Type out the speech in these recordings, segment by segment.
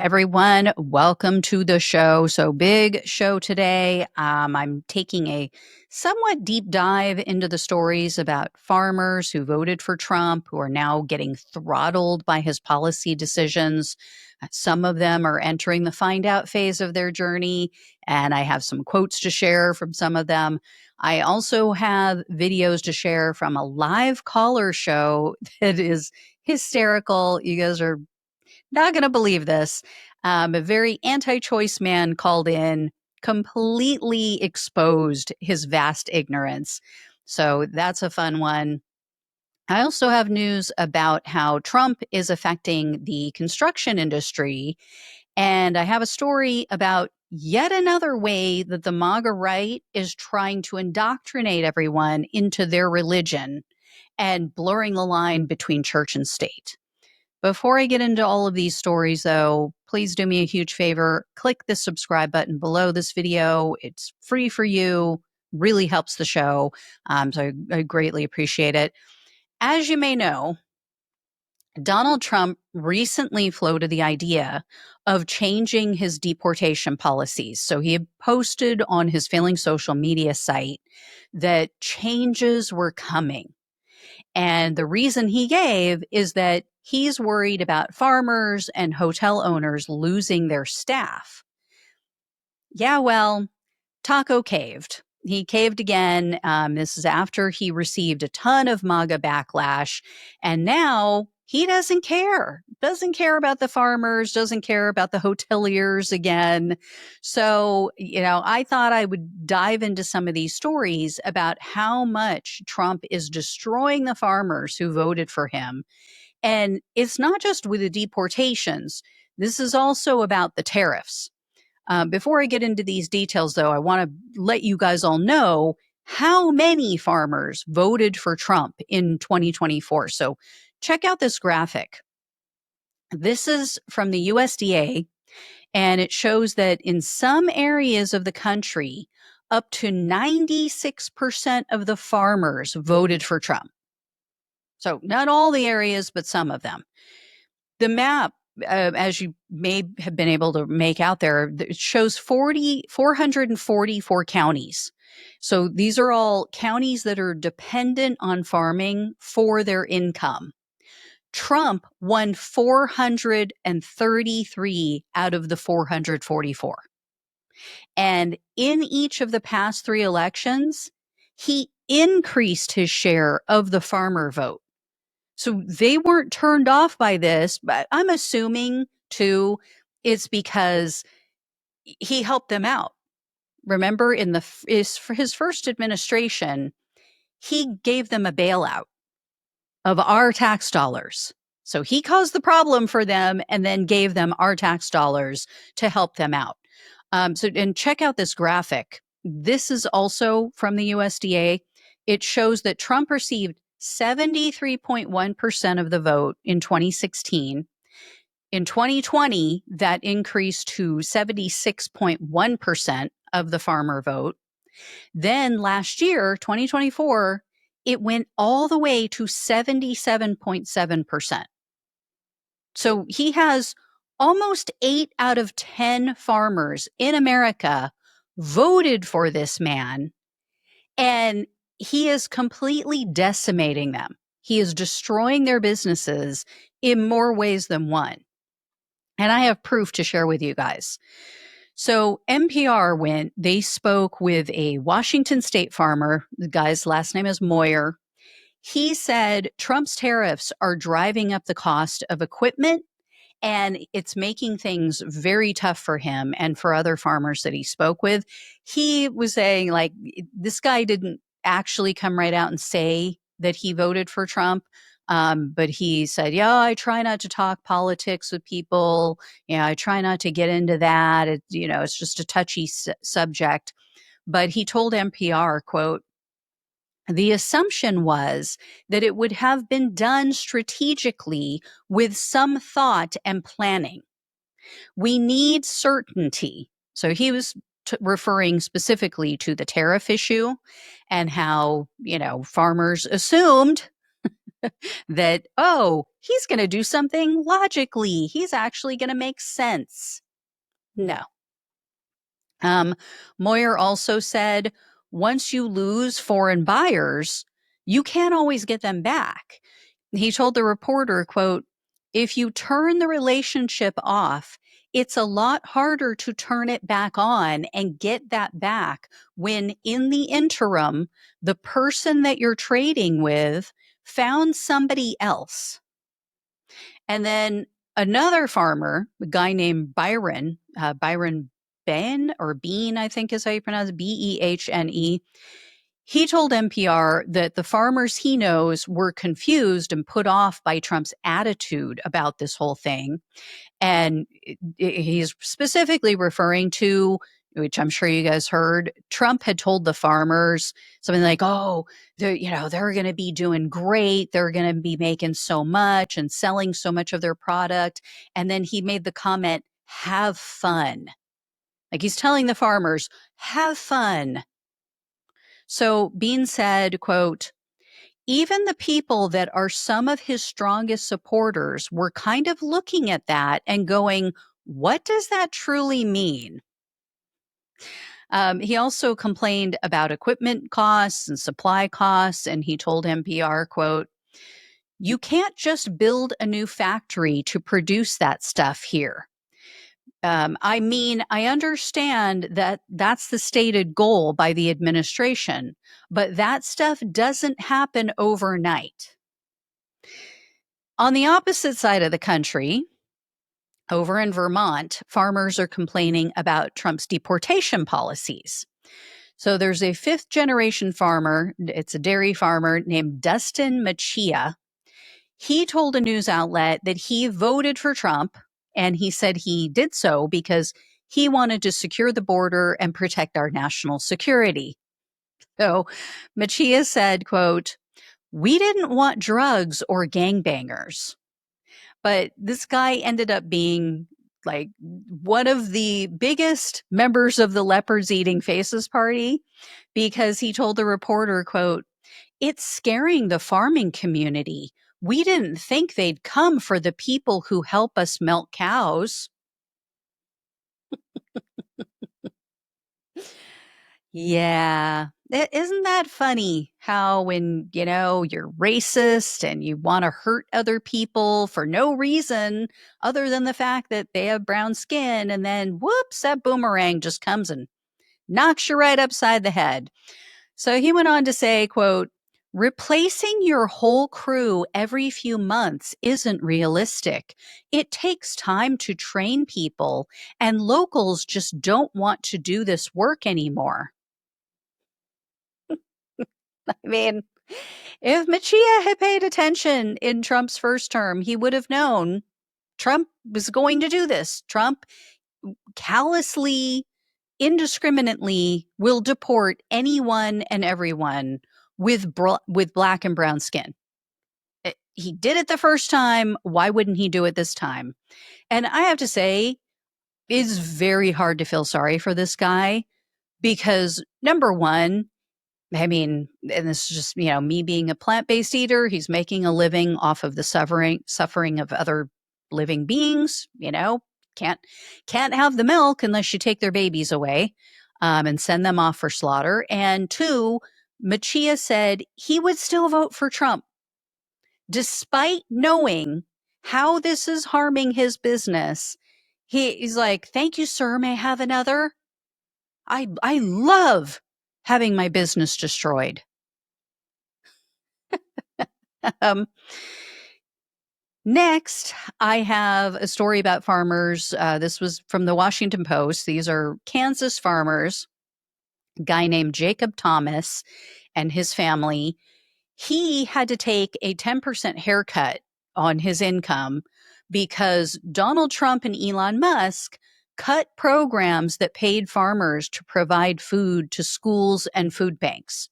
Everyone, welcome to the show. So, big show today. I'm taking a somewhat deep dive into the stories about farmers who voted for Trump, who are now getting throttled by his policy decisions. Some of them are entering the find out phase of their journey, and I have some quotes to share from some of them. I also have videos to share from a live caller show that is hysterical. You guys are not going to believe this. A very anti choice man called in, completely exposed his vast ignorance. So that's a fun one. I also have news about how Trump is affecting the construction industry. And I have a story about yet another way that the Maga right is trying to indoctrinate everyone into their religion and blurring the line between church and state. Before I get into all of these stories, though, please do me a huge favor. Click the subscribe button below this video. It's free for you, really helps the show. So I greatly appreciate it. As you may know, Donald Trump recently floated the idea of changing his deportation policies. So he had posted on his failing social media site that changes were coming. And the reason he gave is that he's worried about farmers and hotel owners losing their staff. Yeah, well, Taco caved. He caved again. This is after he received a ton of MAGA backlash. And now he doesn't care. Doesn't care about the farmers, doesn't care about the hoteliers again. So, I thought I would dive into some of these stories about how much Trump is destroying the farmers who voted for him. And it's not just with the deportations. This is also about the tariffs. Before I get into these details, though, I want to let you guys all know how many farmers voted for Trump in 2024. So check out this graphic. This is from the USDA, and it shows that in some areas of the country, up to 96% of the farmers voted for Trump. So not all the areas, but some of them. The map, as you may have been able to make out there, it shows 444 counties. So these are all counties that are dependent on farming for their income. Trump won 433 out of the 444. And in each of the past three elections, he increased his share of the farmer vote. So they weren't turned off by this, but I'm assuming too, it's because he helped them out. Remember, for his first administration, he gave them a bailout of our tax dollars. So he caused the problem for them and then gave them our tax dollars to help them out. And check out this graphic. This is also from the USDA. It shows that Trump received 73.1% of the vote in 2016. In 2020, that increased to 76.1% of the farmer vote. Then last year, 2024, it went all the way to 77.7%. So he has almost 8 out of 10 farmers in America voted for this man, and he is completely decimating them. He is destroying their businesses in more ways than one. And I have proof to share with you guys. So NPR they spoke with a Washington state farmer. The guy's last name is Moyer. He said Trump's tariffs are driving up the cost of equipment, and it's making things very tough for him and for other farmers that he spoke with. He was saying, like, this guy didn't actually come right out and say that he voted for Trump. But he said, yeah, I try not to talk politics with people. Yeah, I try not to get into that. It's just a touchy subject. But he told NPR, quote, the assumption was that it would have been done strategically with some thought and planning. We need certainty. So he was referring specifically to the tariff issue and how, farmers assumed that, oh, he's going to do something logically. He's actually going to make sense. No. Moyer also said, once you lose foreign buyers, you can't always get them back. He told the reporter, quote, if you turn the relationship off, it's a lot harder to turn it back on and get that back when in the interim, the person that you're trading with found somebody else. And then another farmer, a guy named Byron Ben or Bean, I think is how you pronounce it, Behne. He told NPR that the farmers he knows were confused and put off by Trump's attitude about this whole thing. And he's specifically referring to, which I'm sure you guys heard, Trump had told the farmers something like, oh, they're going to be doing great. They're going to be making so much and selling so much of their product. And then he made the comment, have fun. Like he's telling the farmers, have fun. So Bean said, quote, even the people that are some of his strongest supporters were kind of looking at that and going, what does that truly mean? He also complained about equipment costs and supply costs, and he told NPR, quote, you can't just build a new factory to produce that stuff here. I understand that that's the stated goal by the administration, but that stuff doesn't happen overnight. On the opposite side of the country, over in Vermont, farmers are complaining about Trump's deportation policies. So there's a fifth generation farmer, it's a dairy farmer named Dustin Machia. He told a news outlet that he voted for Trump, and he said he did so because he wanted to secure the border and protect our national security. So Machia said, quote, we didn't want drugs or gangbangers. But this guy ended up being like one of the biggest members of the Leopards Eating Faces party because he told the reporter, quote, it's scaring the farming community. We didn't think they'd come for the people who help us milk cows. Yeah. Isn't that funny how when, you're racist and you want to hurt other people for no reason other than the fact that they have brown skin, and then whoops, that boomerang just comes and knocks you right upside the head. So he went on to say, quote, replacing your whole crew every few months isn't realistic. It takes time to train people, and locals just don't want to do this work anymore. I mean, if Machia had paid attention in Trump's first term, he would have known Trump was going to do this. Trump callously, indiscriminately will deport anyone and everyone with black and brown skin. He did it the first time. Why wouldn't he do it this time? And I have to say, it's very hard to feel sorry for this guy because number one, I mean, and this is just, me being a plant-based eater, he's making a living off of the suffering of other living beings, can't have the milk unless you take their babies away and send them off for slaughter. And two, Machia said he would still vote for Trump despite knowing how this is harming his business. He's like, thank you, sir. May I have another? I love having my business destroyed. Next, I have a story about farmers. This was from the Washington Post. These are Kansas farmers. A guy named Jacob Thomas and his family. He had to take a 10% haircut on his income because Donald Trump and Elon Musk cut programs that paid farmers to provide food to schools and food banks.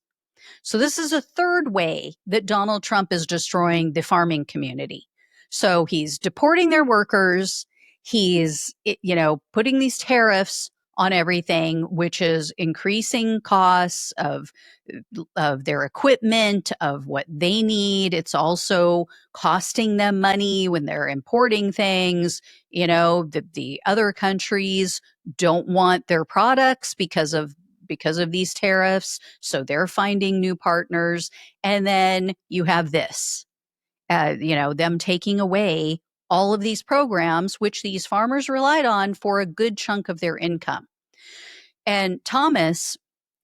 So this is a third way that Donald Trump is destroying the farming community. So he's deporting their workers. He's, putting these tariffs on everything, which is increasing costs of their equipment, of what they need. It's also costing them money when they're importing things. The other countries don't want their products because of these tariffs, so they're finding new partners. And then you have this, them taking away all of these programs, which these farmers relied on for a good chunk of their income. And Thomas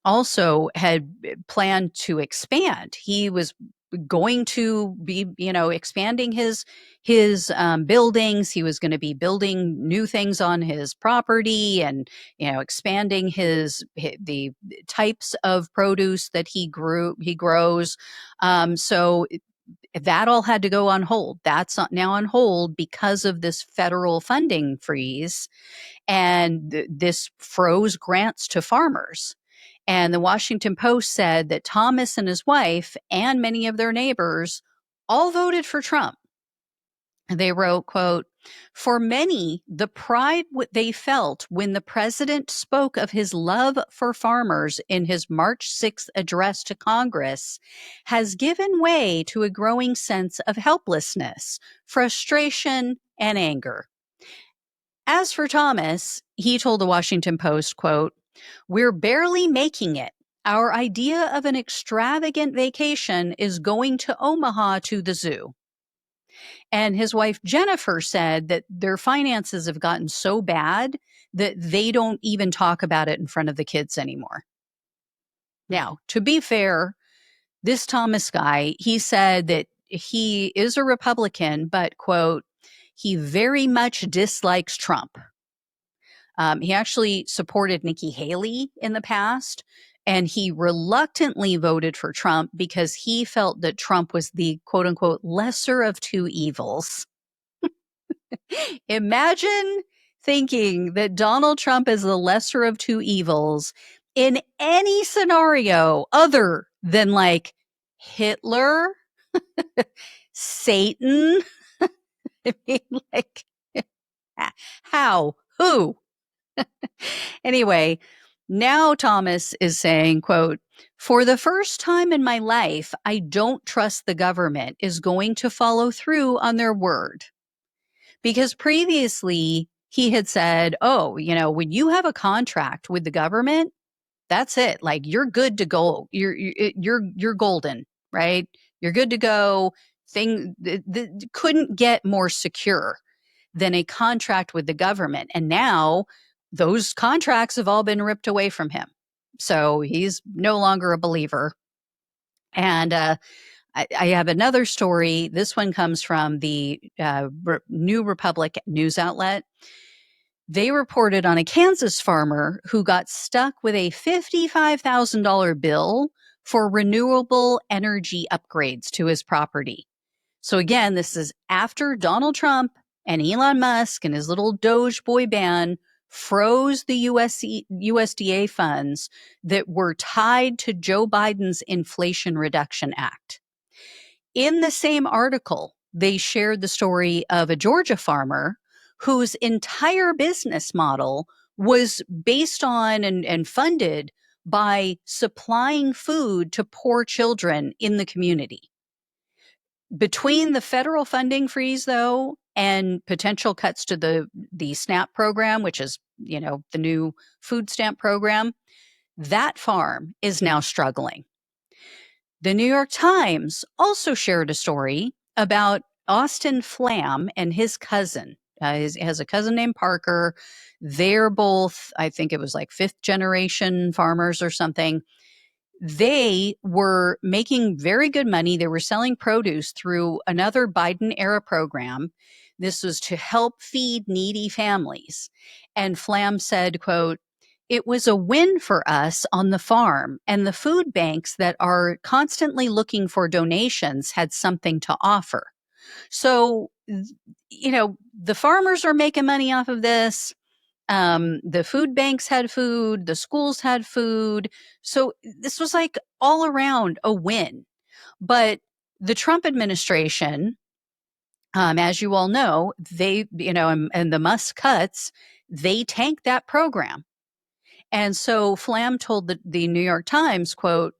also had planned to expand. He was going to be, expanding his buildings. He was going to be building new things on his property, and expanding the types of produce that he grows. So that all had to go on hold. That's now on hold because of this federal funding freeze, and this froze grants to farmers. And the Washington Post said that Thomas and his wife and many of their neighbors all voted for Trump. They wrote, quote, "For many, the pride they felt when the president spoke of his love for farmers in his March 6th address to Congress has given way to a growing sense of helplessness, frustration, and anger." As for Thomas, he told the Washington Post, quote, "We're barely making it. Our idea of an extravagant vacation is going to Omaha to the zoo." And his wife, Jennifer, said that their finances have gotten so bad that they don't even talk about it in front of the kids anymore. Now, to be fair, this Thomas guy, he said that he is a Republican, but, quote, he very much dislikes Trump. He actually supported Nikki Haley in the past, and he reluctantly voted for Trump because he felt that Trump was the quote unquote lesser of two evils. Imagine thinking that Donald Trump is the lesser of two evils in any scenario other than like Hitler, Satan. I mean, like, how? Who? Anyway, now Thomas is saying, quote, "For the first time in my life, I don't trust the government is going to follow through on their word." Because previously he had said, "Oh, when you have a contract with the government, that's it. Like, you're good to go. You're golden, right? You're good to go." Couldn't get more secure than a contract with the government. And now those contracts have all been ripped away from him. So he's no longer a believer. And I have another story. This one comes from the New Republic news outlet. They reported on a Kansas farmer who got stuck with a $55,000 bill for renewable energy upgrades to his property. So again, this is after Donald Trump and Elon Musk and his little Doge boy band froze the USDA funds that were tied to Joe Biden's Inflation Reduction Act. In the same article, they shared the story of a Georgia farmer whose entire business model was based on and funded by supplying food to poor children in the community. Between the federal funding freeze, though, and potential cuts to the SNAP program, which is, the new food stamp program, that farm is now struggling. The New York Times also shared a story about Austin Flam and his cousin. He has a cousin named Parker. They're both, I think it was like fifth generation farmers or something. They were making very good money. They were selling produce through another Biden era program. This was to help feed needy families. And Flam said, quote, "It was a win for us on the farm, and the food banks that are constantly looking for donations had something to offer." So, the farmers are making money off of this. The food banks had food, the schools had food. So this was like all around a win. But the Trump administration, as you all know, they, and the Musk cuts, they tanked that program. And so Flam told the New York Times, quote,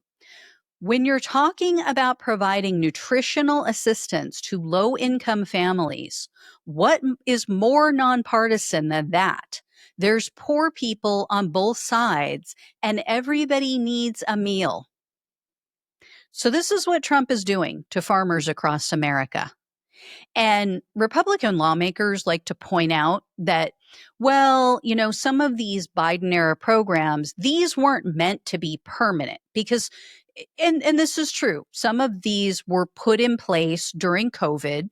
when you're talking about providing nutritional assistance to low income families, what is more nonpartisan than that? There's poor people on both sides, and everybody needs a meal. So, this is what Trump is doing to farmers across America. And Republican lawmakers like to point out that, well, some of these Biden era programs, these weren't meant to be permanent because, and this is true, some of these were put in place during COVID,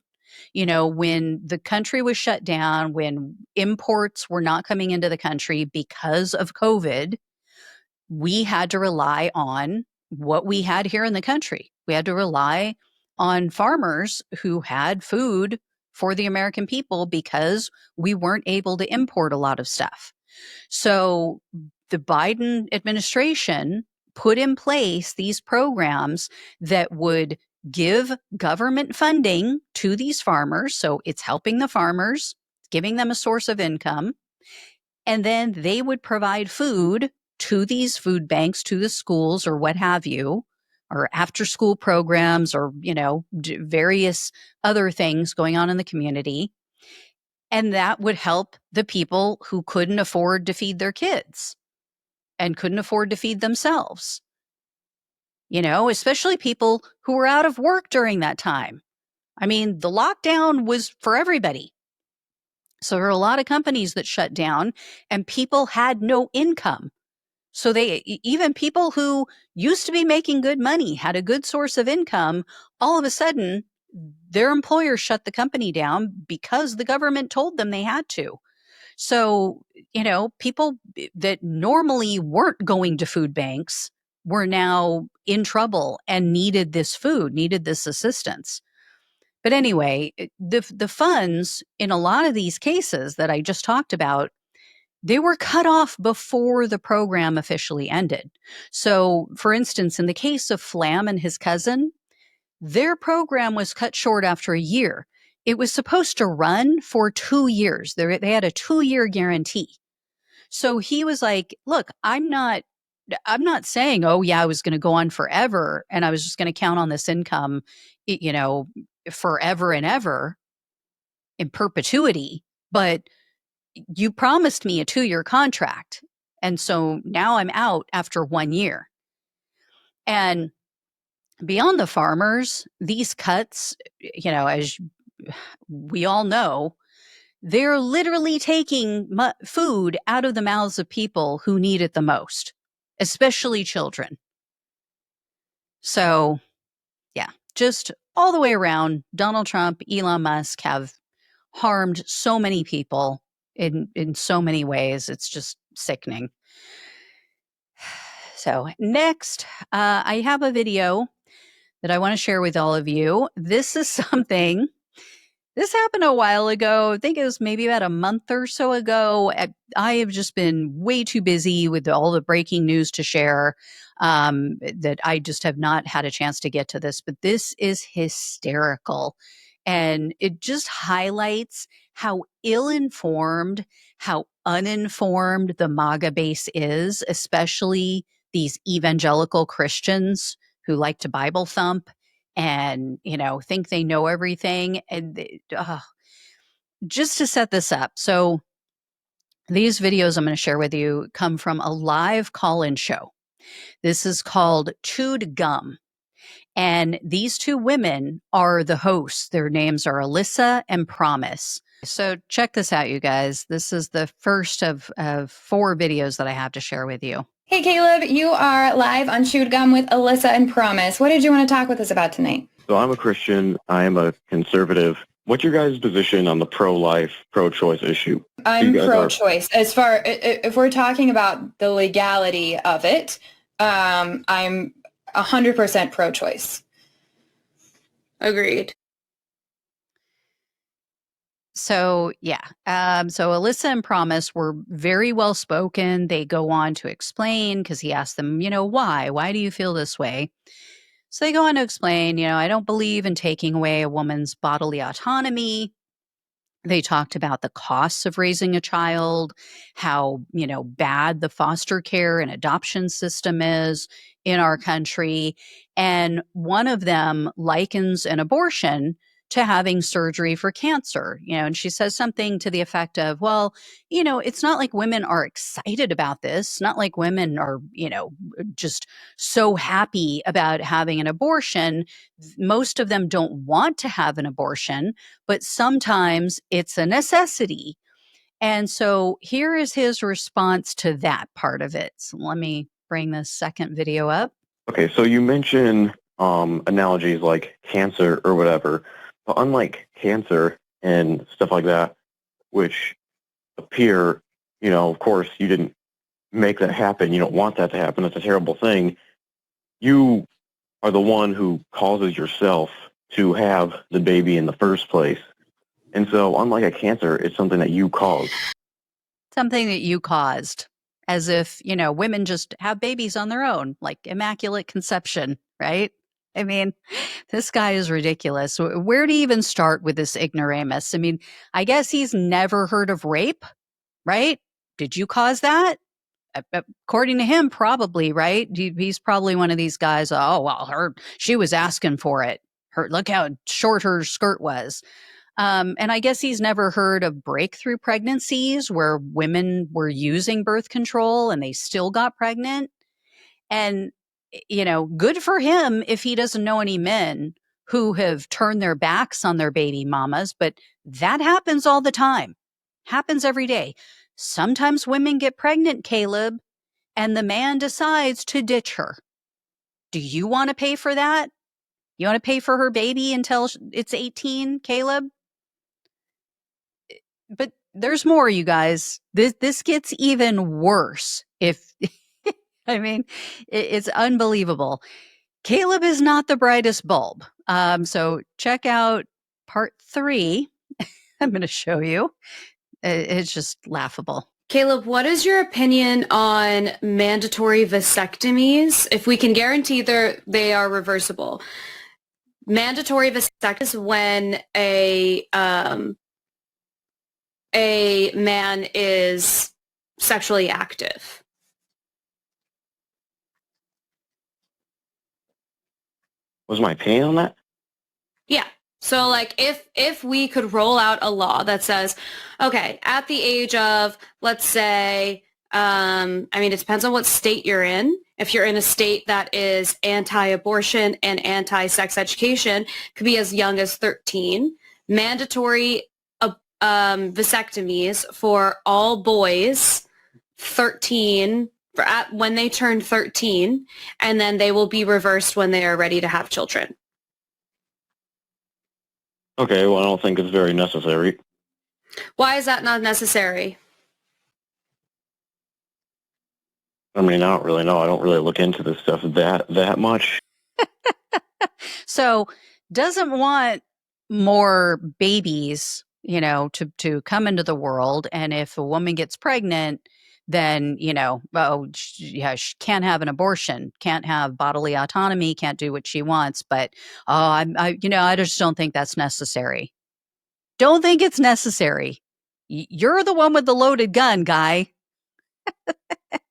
when the country was shut down, when imports were not coming into the country because of COVID. We had to rely on what we had here in the country. We had to rely on farmers who had food for the American people because we weren't able to import a lot of stuff. So the Biden administration put in place these programs that would give government funding to these farmers. So it's helping the farmers, giving them a source of income. And then they would provide food to these food banks, to the schools or what have you, or after school programs or, various other things going on in the community. And that would help the people who couldn't afford to feed their kids and couldn't afford to feed themselves, especially people who were out of work during that time. I mean, the lockdown was for everybody. So there were a lot of companies that shut down and people had no income. So even people who used to be making good money, had a good source of income, all of a sudden their employer shut the company down because the government told them they had to. So, people that normally weren't going to food banks were now in trouble and needed this food, needed this assistance. But anyway, the funds in a lot of these cases that I just talked about, they were cut off before the program officially ended. So, for instance, in the case of Flam and his cousin, their program was cut short after a year. It was supposed to run for 2 years. They had a 2-year guarantee. So he was like, look, I'm not saying, oh yeah, I was going to go on forever and I was just going to count on this income, forever and ever in perpetuity. But you promised me a 2-year contract. And so now I'm out after 1 year. And beyond the farmers, these cuts, as we all know, they're literally taking food out of the mouths of people who need it the most, especially children. So, yeah, just all the way around, Donald Trump, Elon Musk have harmed so many people in so many ways. It's just sickening. So next, I have a video that I want to share with all of you. This is something, this happened a while ago. I think it was maybe about a month or so ago. I have just been way too busy with all the breaking news to share that I just have not had a chance to get to this. But this is hysterical. And it just highlights how ill-informed, how uninformed the Maga base is, especially these evangelical Christians who like to Bible thump and, think they know everything. And just to set this up. So these videos I'm going to share with you come from a live call-in show. This is called Chewed Gum. And these two women are the hosts. Their names are Alyssa and Promise. So check this out, you guys. This is the first of 4 videos that I have to share with you. Hey, Caleb, you are live on Chewed Gum with Alyssa and Promise. What did you want to talk with us about tonight? So I'm a Christian. I am a conservative. What's your guys' position on the pro-life, pro-choice issue? I'm pro-choice. As far if we're talking about the legality of it, I'm 100% pro-choice. Agreed. So, yeah. So Alyssa and Promise were very well spoken. They go on to explain because he asked them, why? Why do you feel this way? So they go on to explain, I don't believe in taking away a woman's bodily autonomy. They talked about the costs of raising a child, how, bad the foster care and adoption system is in our country. And one of them likens an abortion to having surgery for cancer, and she says something to the effect of, well, it's not like women are excited about this, not like women are, just so happy about having an abortion. Most of them don't want to have an abortion, but sometimes it's a necessity. And so here is his response to that part of it. So let me bring this second video up. Okay, so you mention analogies like cancer or whatever, but unlike cancer and stuff like that, which appear, of course, you didn't make that happen. You don't want that to happen. It's a terrible thing. You are the one who causes yourself to have the baby in the first place. And so unlike a cancer, it's something that you caused. Something that you caused. As if, women just have babies on their own, like immaculate conception, right? I mean, this guy is ridiculous. Where to even start with this ignoramus? I mean, I guess he's never heard of rape, right? Did you cause that? According to him, probably, right? He's probably one of these guys. Oh, well, she was asking for it. Look how short her skirt was. And I guess he's never heard of breakthrough pregnancies where women were using birth control and they still got pregnant. And, good for him if he doesn't know any men who have turned their backs on their baby mamas, but that happens all the time, happens every day. Sometimes women get pregnant, Caleb, and the man decides to ditch her. Do you want to pay for that? You want to pay for her baby until it's 18, Caleb? But there's more, you guys. This gets even worse. If I mean, it's unbelievable. Caleb is not the brightest bulb. So check out part 3. I'm going to show you. It's just laughable. Caleb, what is your opinion on mandatory vasectomies? If we can guarantee they are reversible. Mandatory vasectomy is when a man is sexually active. Was my opinion on that? Yeah. So like if we could roll out a law that says, okay, at the age of, let's say, it depends on what state you're in. If you're in a state that is anti-abortion and anti-sex education, could be as young as 13. Mandatory vasectomies for all boys 13 when they turn 13, and then they will be reversed when they are ready to have children. Okay, well, I don't think it's very necessary. Why is that not necessary? I mean, I don't really know. I don't really look into this stuff that much. So doesn't want more babies, to come into the world. And if a woman gets pregnant, then, she can't have an abortion, can't have bodily autonomy, can't do what she wants. But, I just don't think that's necessary. Don't think it's necessary. You're the one with the loaded gun, guy.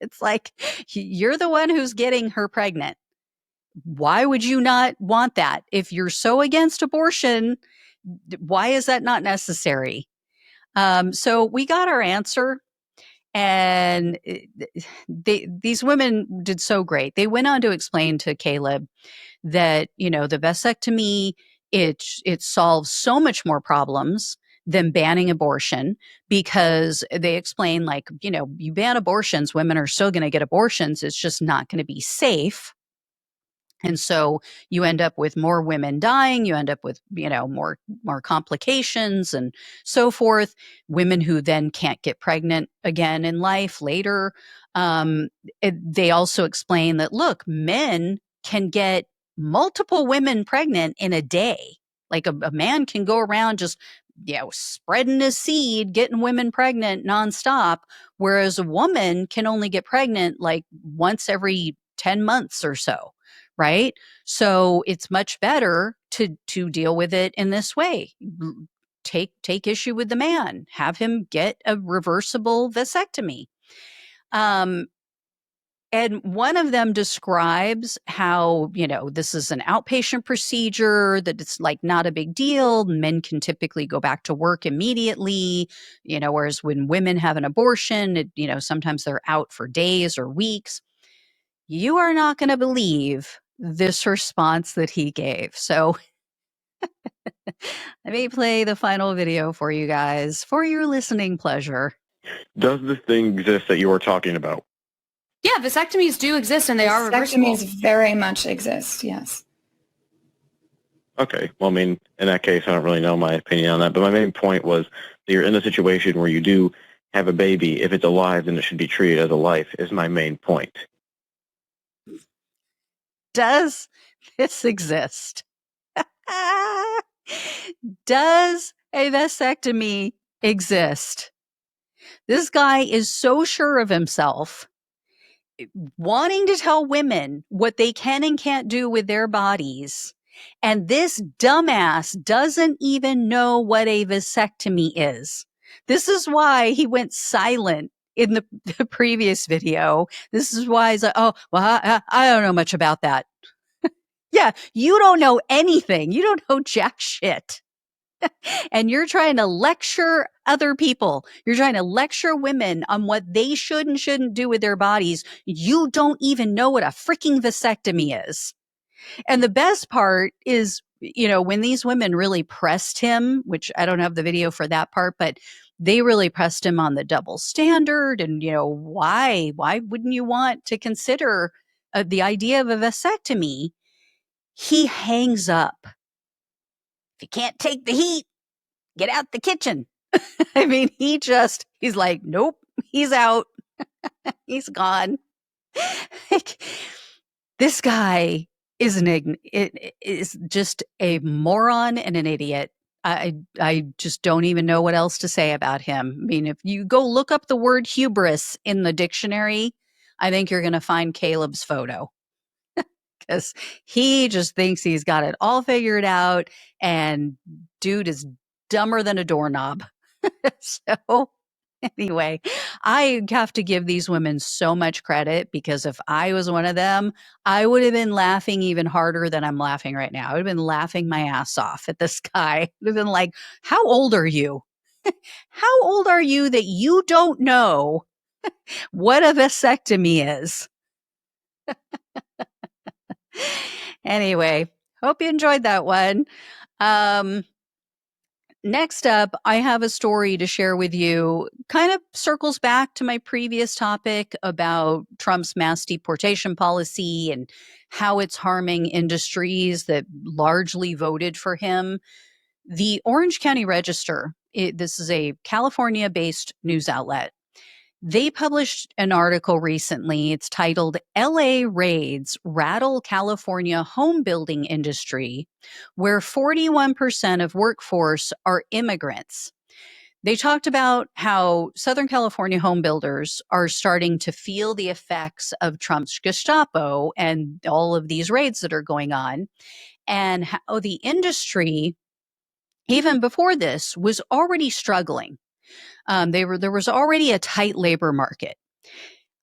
It's like, you're the one who's getting her pregnant. Why would you not want that? If you're so against abortion, why is that not necessary? So we got our answer. And these women did so great. They went on to explain to Caleb that, the vasectomy, it solves so much more problems than banning abortion, because they explain, like, you ban abortions, women are still going to get abortions. It's just not going to be safe. And so you end up with more women dying, you end up with, more complications and so forth, women who then can't get pregnant again in life later. They also explain that, look, men can get multiple women pregnant in a day. Like a man can go around just, spreading his seed, getting women pregnant nonstop, whereas a woman can only get pregnant like once every 10 months or so. Right? So it's much better to deal with it in this way. take issue with the man, have him get a reversible vasectomy. And one of them describes how, this is an outpatient procedure, that it's like not a big deal. Men can typically go back to work immediately, whereas when women have an abortion, sometimes they're out for days or weeks. You are not going to believe this response that he gave. So let me play the final video for you guys for your listening pleasure. Does this thing exist that you were talking about? Yeah, vasectomies do exist and they are reversible. Vasectomies very much exist, yes. Okay. Well, I mean, in that case, I don't really know my opinion on that. But my main point was that you're in a situation where you do have a baby. If it's alive, then it should be treated as a life, is my main point. Does this exist? Does a vasectomy exist? This guy is so sure of himself, wanting to tell women what they can and can't do with their bodies. And this dumbass doesn't even know what a vasectomy is. This is why he went silent in the previous video. This is why he's like, oh, well, I don't know much about that. Yeah, you don't know anything. You don't know jack shit. And you're trying to lecture other people. You're trying to lecture women on what they should and shouldn't do with their bodies. You don't even know what a freaking vasectomy is. And the best part is, when these women really pressed him, which I don't have the video for that part, but they really pressed him on the double standard and, why wouldn't you want to consider the idea of a vasectomy? He hangs up. If you can't take the heat, get out the kitchen. I mean, he's like, nope, he's out. He's gone. This guy is is just a moron and an idiot. I just don't even know what else to say about him. I mean, if you go look up the word hubris in the dictionary, I think you're going to find Caleb's photo. Because he just thinks he's got it all figured out, and dude is dumber than a doorknob. So anyway, I have to give these women so much credit, because if I was one of them, I would have been laughing even harder than I'm laughing right now. I would have been laughing my ass off at this guy. I would have been like, how old are you? How old are you that you don't know what a vasectomy is? Anyway, hope you enjoyed that one. Next up, I have a story to share with you. Kind of circles back to my previous topic about Trump's mass deportation policy and how it's harming industries that largely voted for him. The Orange County Register, this is a California-based news outlet. They published an article recently. It's titled LA Raids Rattle California Home Building Industry, where 41% of workforce are immigrants. They talked about how Southern California home builders are starting to feel the effects of Trump's Gestapo and all of these raids that are going on, and how the industry, even before this, was already struggling. There was already a tight labor market.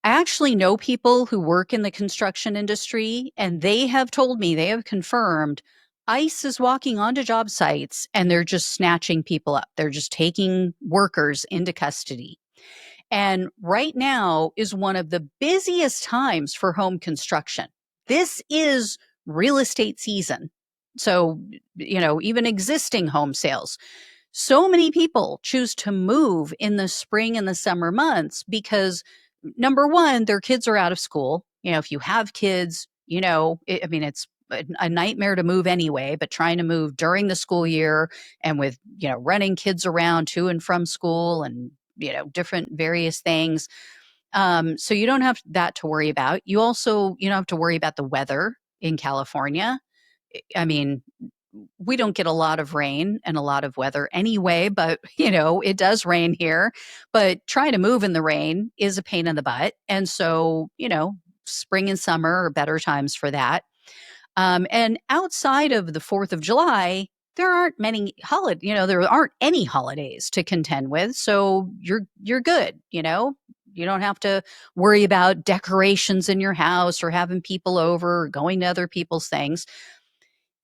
I actually know people who work in the construction industry, and they have told me, they have confirmed, ICE is walking onto job sites and they're just snatching people up. They're just taking workers into custody. And right now is one of the busiest times for home construction. This is real estate season. So, even existing home sales. So many people choose to move in the spring and the summer months because, number one, their kids are out of school. If you have kids, it's a nightmare to move anyway, but trying to move during the school year and with, running kids around to and from school and, different various things. So you don't have that to worry about. You also, you don't have to worry about the weather in California. I mean, we don't get a lot of rain and a lot of weather anyway, but it does rain here. But trying to move in the rain is a pain in the butt. And so, spring and summer are better times for that. And outside of the 4th of July, there aren't many there aren't any holidays to contend with, so you're good. You don't have to worry about decorations in your house or having people over or going to other people's things.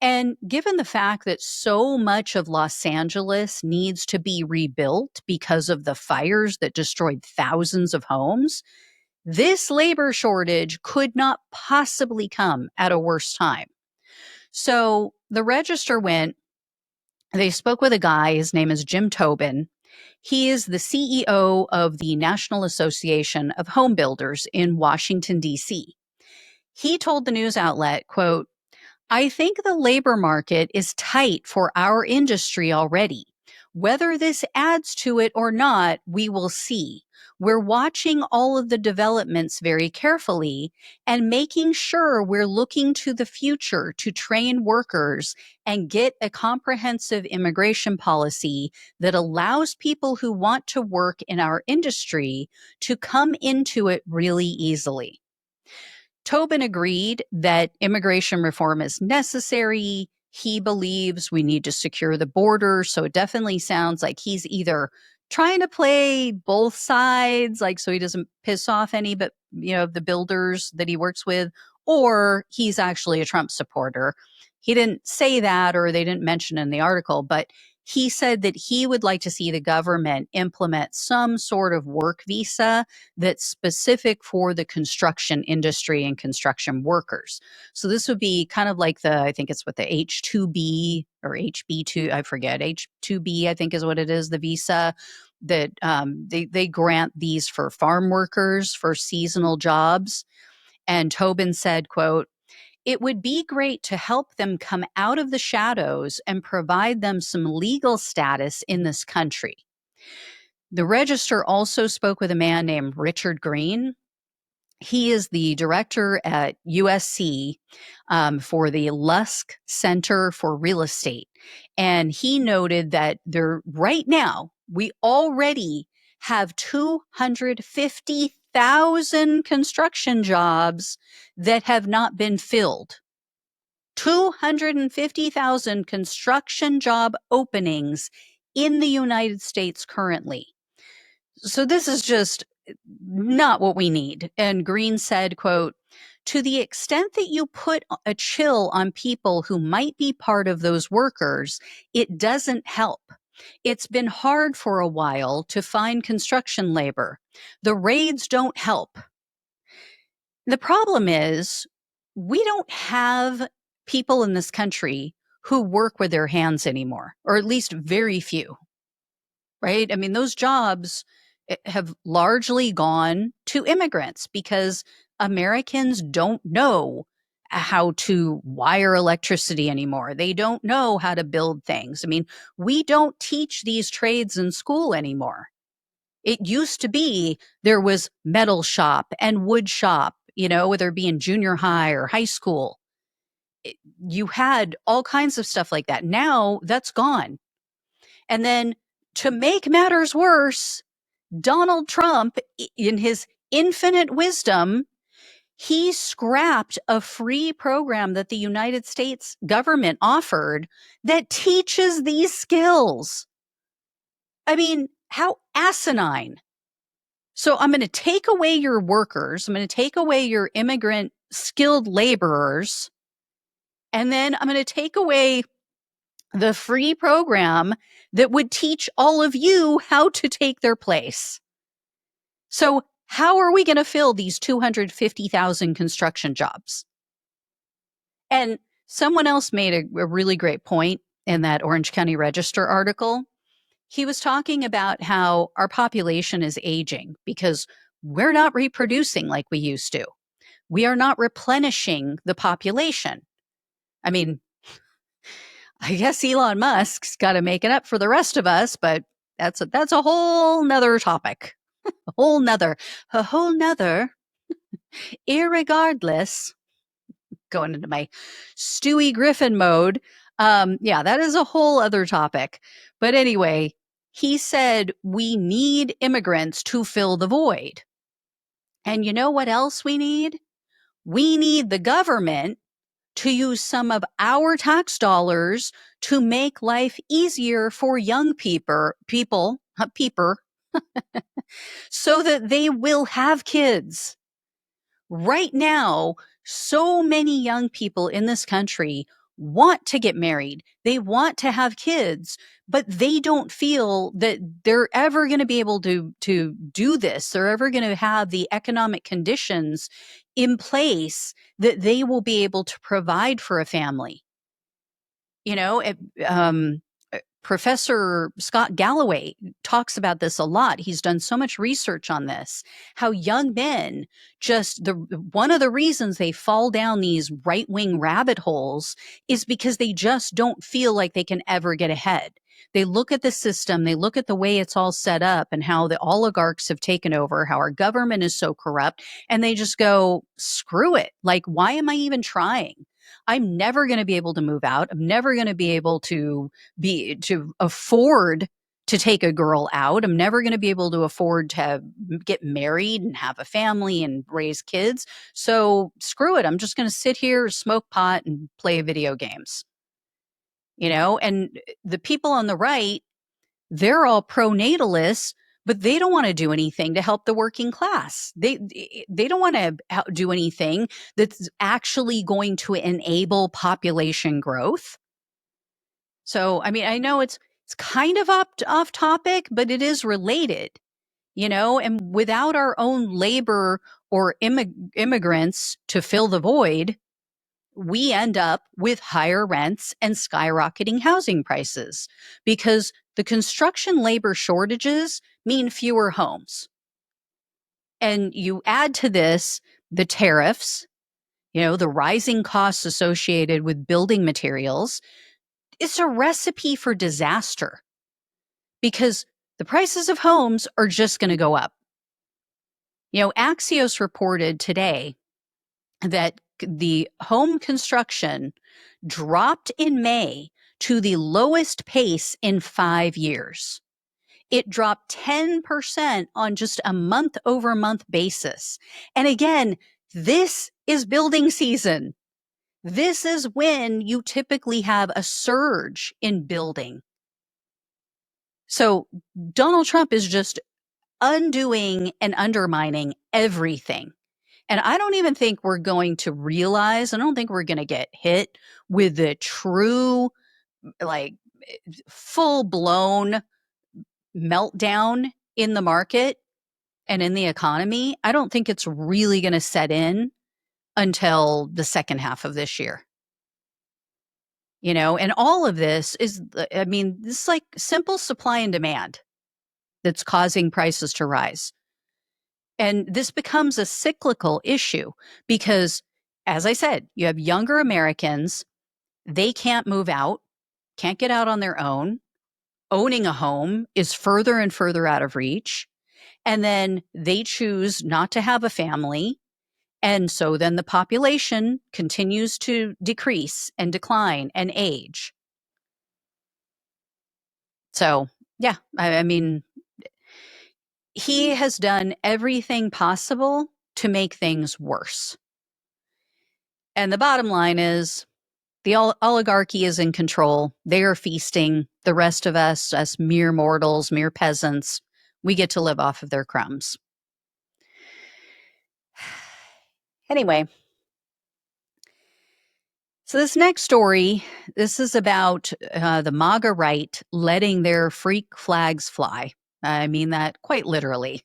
And given the fact that so much of Los Angeles needs to be rebuilt because of the fires that destroyed thousands of homes, this labor shortage could not possibly come at a worse time. So the Register went, they spoke with a guy, his name is Jim Tobin. He is the CEO of the National Association of Home Builders in Washington, D.C. He told the news outlet, quote, "I think the labor market is tight for our industry already. Whether this adds to it or not, we will see. We're watching all of the developments very carefully and making sure we're looking to the future to train workers and get a comprehensive immigration policy that allows people who want to work in our industry to come into it really easily." Tobin agreed that immigration reform is necessary. He believes we need to secure the border. So it definitely sounds like he's either trying to play both sides, like so he doesn't piss off any but the builders that he works with, or he's actually a Trump supporter. He didn't say that, or they didn't mention in the article, but he said that he would like to see the government implement some sort of work visa that's specific for the construction industry and construction workers. So this would be kind of like I think it's what the H-2B or HB2, I forget, H-2B, I think is what it is, the visa that they grant these for farm workers for seasonal jobs. And Tobin said, quote, "It would be great to help them come out of the shadows and provide them some legal status in this country." The Register also spoke with a man named Richard Green. He is the director at USC for the Lusk Center for Real Estate. And he noted that right now, we already have 250,000 construction jobs that have not been filled. 250,000 construction job openings in the United States currently. So this is just not what we need. And Green said, quote, "To the extent that you put a chill on people who might be part of those workers, it doesn't help. It's been hard for a while to find construction labor. The raids don't help." The problem is we don't have people in this country who work with their hands anymore, or at least very few, right? I mean, those jobs have largely gone to immigrants because Americans don't know how to wire electricity anymore. They don't know how to build things. I mean, we don't teach these trades in school anymore. It used to be there was metal shop and wood shop, whether it be in junior high or high school. You had all kinds of stuff like that. Now that's gone. And then to make matters worse, Donald Trump, in his infinite wisdom, he scrapped a free program that the United States government offered that teaches these skills. I mean, how asinine. So I'm going to take away your workers. I'm going to take away your immigrant skilled laborers. And then I'm going to take away the free program that would teach all of you how to take their place. So how are we going to fill these 250,000 construction jobs? And someone else made a really great point in that Orange County Register article. He was talking about how our population is aging because we're not reproducing like we used to. We are not replenishing the population. I mean, I guess Elon Musk's got to make it up for the rest of us, but that's a whole nother topic. A whole nother, irregardless, going into my Stewie Griffin mode. Yeah, that is a whole other topic. But anyway, he said we need immigrants to fill the void. And you know what else we need? We need the government to use some of our tax dollars to make life easier for young people, so that they will have kids. Right now, so many young people in this country want to get married. They want to have kids, but they don't feel that they're ever going to be able to do this. They're ever going to have the economic conditions in place that they will be able to provide for a family. You know, Professor Scott Galloway talks about this a lot. He's done so much research on this, how young men one of the reasons they fall down these right-wing rabbit holes is because they just don't feel like they can ever get ahead. They look at the system, they look at the way it's all set up and how the oligarchs have taken over, how our government is so corrupt, and they just go, screw it. Like, why am I even trying? I'm never going to be able to move out. I'm never going to be able to afford to take a girl out. I'm never going to be able to afford to get married and have a family and raise kids. So screw it. I'm just going to sit here, smoke pot, and play video games. And the people on the right, they're all pro-natalists, but they don't want to do anything to help the working class. They don't want to do anything that's actually going to enable population growth. So, I mean, I know it's kind of off topic, but it is related, and without our own labor or immigrants to fill the void, we end up with higher rents and skyrocketing housing prices because the construction labor shortages mean fewer homes. And you add to this the tariffs, the rising costs associated with building materials. It's a recipe for disaster because the prices of homes are just going to go up. Axios reported today that the home construction dropped in May to the lowest pace in 5 years. It dropped 10% on just a month-over-month basis. And again, this is building season. This is when you typically have a surge in building. So Donald Trump is just undoing and undermining everything. And I don't even think we're going to realize, I don't think we're going to get hit with the true, like, full-blown meltdown in the market and in the economy. I don't think it's really going to set in until the second half of this year. And all of this is, I mean, this is like simple supply and demand that's causing prices to rise. And this becomes a cyclical issue because, as I said, you have younger Americans, they can't move out, can't get out on their own. Owning a home is further and further out of reach. And then they choose not to have a family. And so then the population continues to decrease and decline and age. So, yeah, I mean, he has done everything possible to make things worse. And the bottom line is the oligarchy is in control. They are feasting. The rest of us mere mortals, mere peasants, we get to live off of their crumbs. Anyway, so this next story, this is about the Maga right letting their freak flags fly. I mean that quite literally.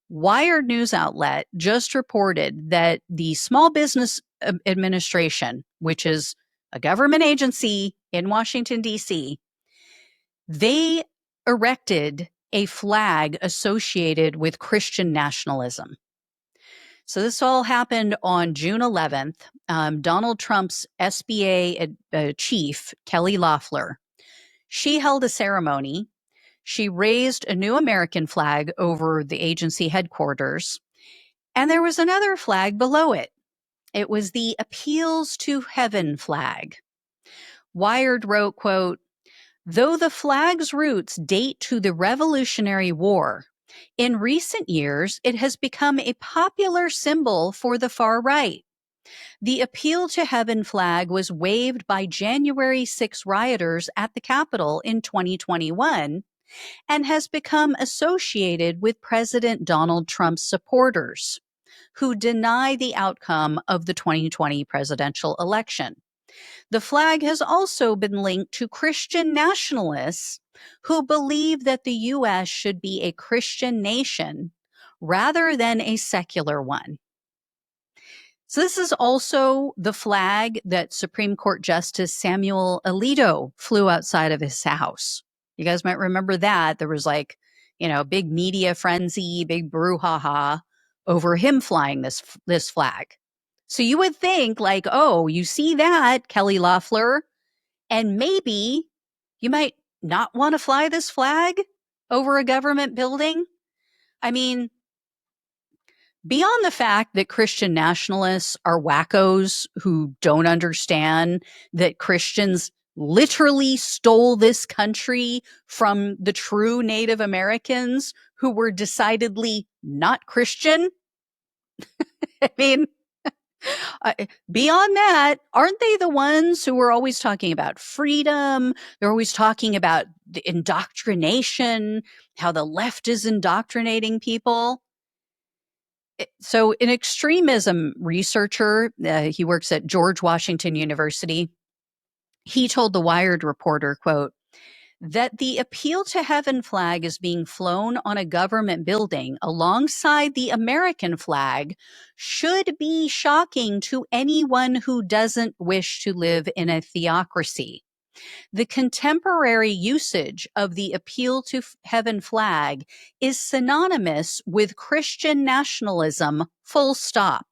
Wired news outlet just reported that the Small Business Administration, which is a government agency in Washington, D.C., they erected a flag associated with Christian nationalism. So this all happened on June 11th. Donald Trump's SBA chief, Kelly Loeffler, she held a ceremony. She raised a new American flag over the agency headquarters, and there was another flag below it. It was the Appeals to Heaven flag. Wired wrote, quote, "Though the flag's roots date to the Revolutionary War, in recent years it has become a popular symbol for the far right. The appeal to heaven flag was waived by January 6 rioters at the Capitol in 2021 and has become associated with President Donald Trump's supporters, who deny the outcome of the 2020 presidential election. The flag has also been linked to Christian nationalists who believe that the U.S. should be a Christian nation rather than a secular one. So this is also the flag that Supreme Court Justice Samuel Alito flew outside of his house. You guys might remember that. There was big media frenzy, big brouhaha over him flying this flag. So you would think oh, you see that, Kelly Loeffler, and maybe you might not want to fly this flag over a government building. I mean, beyond the fact that Christian nationalists are wackos who don't understand that Christians literally stole this country from the true Native Americans who were decidedly not Christian. I mean, beyond that, aren't they the ones who are always talking about freedom? They're always talking about the indoctrination, how the left is indoctrinating people. So an extremism researcher, he works at George Washington University, he told the Wired reporter, quote, that the appeal to heaven flag is being flown on a government building alongside the American flag should be shocking to anyone who doesn't wish to live in a theocracy. The contemporary usage of the appeal to heaven flag is synonymous with Christian nationalism, full stop.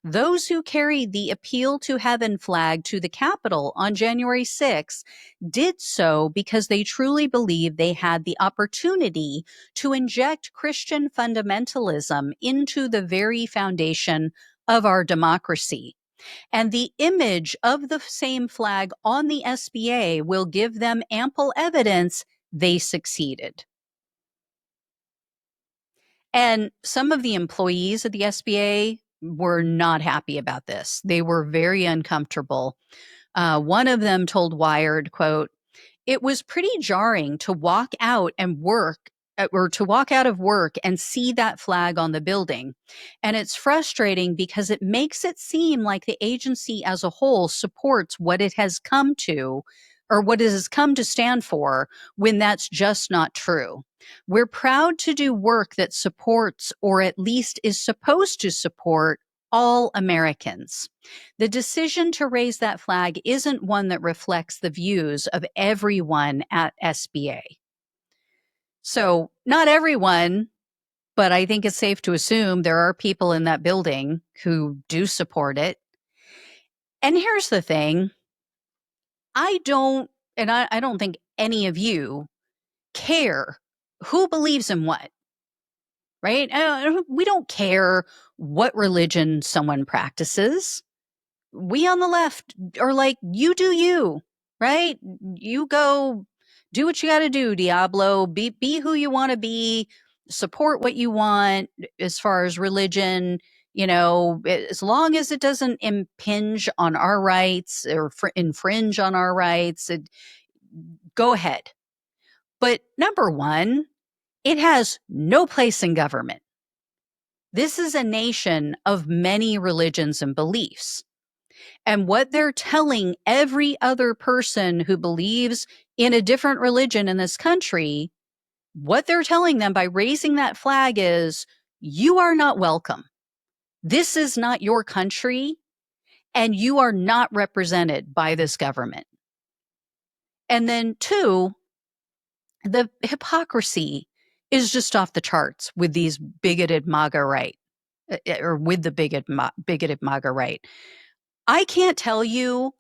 Those who carried the appeal to heaven flag to the Capitol on January 6 did so because they truly believed they had the opportunity to inject Christian fundamentalism into the very foundation of our democracy. And the image of the same flag on the SBA will give them ample evidence they succeeded. And some of the employees at the SBA were not happy about this. They were very uncomfortable. One of them told Wired, quote, "It was pretty jarring to walk out and work or to walk out of work and see that flag on the building. And it's frustrating because it makes it seem like the agency as a whole supports what it has come to or what it has come to stand for when that's just not true. We're proud to do work that supports or at least is supposed to support all Americans. The decision to raise that flag isn't one that reflects the views of everyone at SBA." So not everyone, but I think it's safe to assume there are people in that building who do support it. And here's the thing. I don't think any of you care who believes in what, right? We don't care what religion someone practices. We on the left are like, you do you, right? You go do what you got to do, Diablo. Be who you want to be, support what you want as far as religion, as long as it doesn't impinge on our rights or infringe on our rights, go ahead. But number one, it has no place in government. This is a nation of many religions and beliefs. And what they're telling every other person who believes in a different religion in this country, what they're telling them by raising that flag is, you are not welcome. This is not your country, and you are not represented by this government. And then two, the hypocrisy is just off the charts with these bigoted MAGA right, or with the bigoted MAGA right. I can't tell you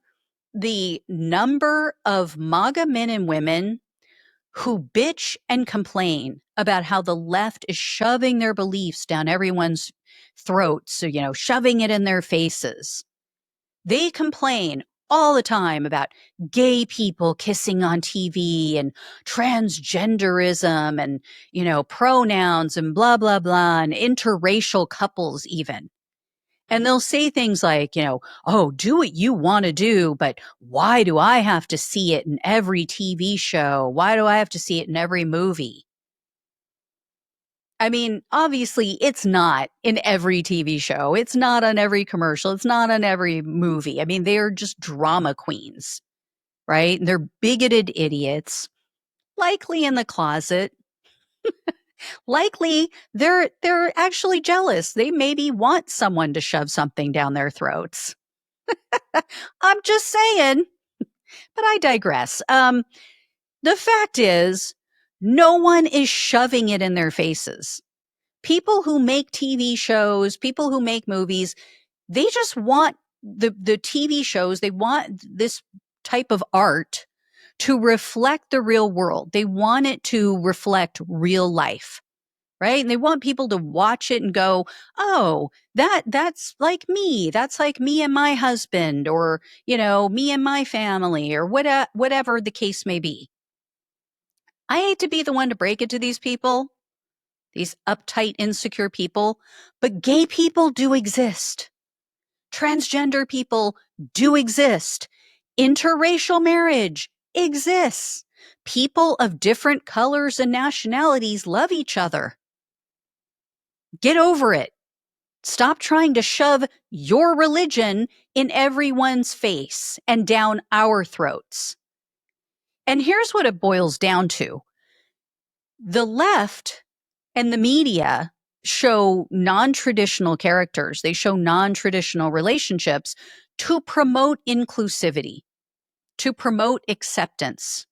the number of MAGA men and women who bitch and complain about how the left is shoving their beliefs down everyone's throats, so, shoving it in their faces. They complain all the time about gay people kissing on TV and transgenderism and, pronouns and blah, blah, blah, and interracial couples even. And they'll say things like, oh, do what you want to do, but why do I have to see it in every TV show? Why do I have to see it in every movie? I mean, obviously, it's not in every TV show. It's not on every commercial. It's not on every movie. I mean, they're just drama queens, right? And they're bigoted idiots, likely in the closet. Likely they're actually jealous. They maybe want someone to shove something down their throats. I'm just saying, but I digress. The fact is, no one is shoving it in their faces. People who make TV shows, people who make movies, they just want the TV shows, they want this type of art to reflect the real world. They want it to reflect real life. Right? And they want people to watch it and go, "Oh, that's like me. That's like me and my husband, or me and my family, or whatever the case may be." I hate to be the one to break it to these people, these uptight, insecure people, but gay people do exist. Transgender people do exist. Interracial marriage exists. People of different colors and nationalities love each other. Get over it. Stop trying to shove your religion in everyone's face and down our throats. And here's what it boils down to. The left and the media show non-traditional characters. They show non-traditional relationships to promote inclusivity, to promote acceptance.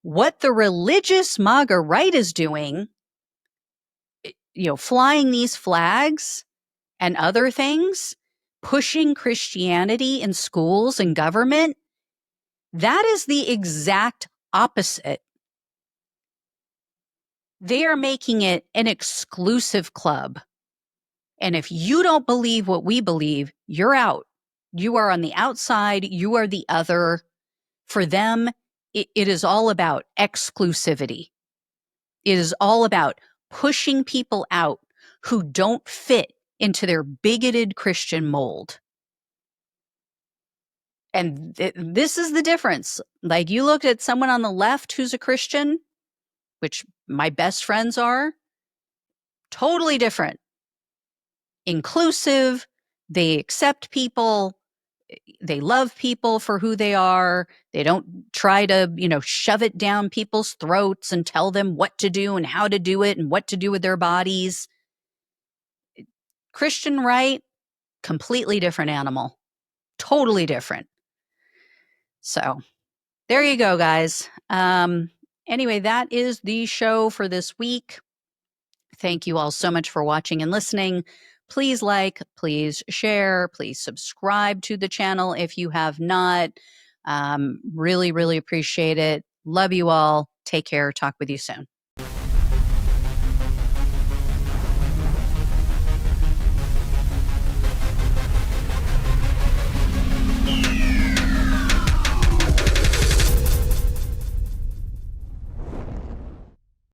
What the religious Maga right is doing, flying these flags and other things, pushing Christianity in schools and government, that is the exact opposite. They are making it an exclusive club. And if you don't believe what we believe, you're out. You are on the outside. You are the other. For them, it is all about exclusivity. It is all about pushing people out who don't fit into their bigoted Christian mold. And this is the difference. Like, you look at someone on the left who's a Christian, which my best friends are, totally different. Inclusive, they accept people, they love people for who they are. They don't try to, shove it down people's throats and tell them what to do and how to do it and what to do with their bodies. Christian right, completely different animal. Totally different. So there you go, guys. Anyway, that is the show for this week. Thank you all so much for watching and listening. Please like, please share, please subscribe to the channel if you have not. Really, really appreciate it. Love you all. Take care. Talk with you soon.